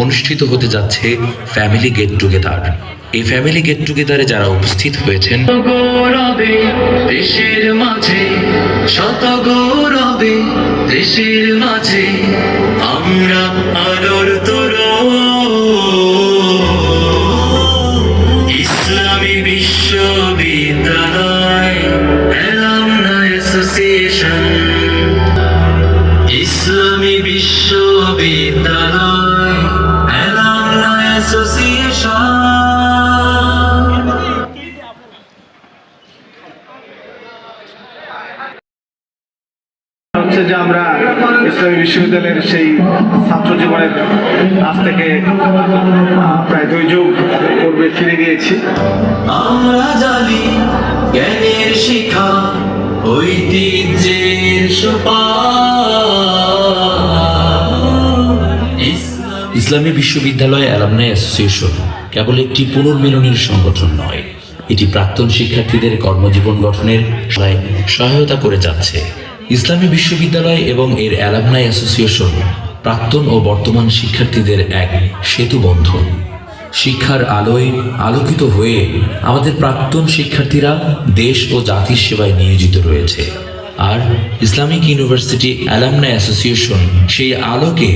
অনুষ্ঠিত হতে যাচ্ছে ফ্যামিলি গেট টুগেদার। এই ফ্যামিলি গেট টুগেদারে যারা উপস্থিত হয়েছেন, গৌরবে দেশের মাঝে, শত গৌরবে দেশের মাঝে আমরা আলোর তরুণ। ইসলামী বিশ্ববিদ্যালয় অ্যালামনাই অ্যাসোসিয়েশন, ইসলামী বিশ্ববিদ্যালয় অ্যালামনাই অ্যাসোসিয়েশন। হচ্ছে যে আমরা ইসলামী বিশ্ববিদ্যালয়ের সেই ছাত্র জীবনের আজ থেকে প্রায় 2 যুগ পূর্বে ফিরে গিয়েছি। আমরা জানি জ্ঞানের শিখা, ঐতিহ্যের সুপার। ইসলামী বিশ্ববিদ্যালয় অ্যালামনাই অ্যাসোসিয়েশন কেবল একটি পুনর্মিলনের সংগঠন নয়, এটি প্রাক্তন শিক্ষার্থীদের কর্মজীবন গঠনের সহায়তা করে যাচ্ছে। ইসলামী বিশ্ববিদ্যালয় এবং এর অ্যালামনাই অ্যাসোসিয়েশন প্রাক্তন ও বর্তমান শিক্ষার্থীদের এক সেতু বন্ধন। শিক্ষার আলোয় আলোকিত হয়ে আমাদের প্রাক্তন শিক্ষার্থীরা দেশ ও জাতির সেবায় নিয়োজিত রয়েছে, আর ইসলামিক ইউনিভার্সিটি অ্যালামনাই অ্যাসোসিয়েশন সেই আলোকে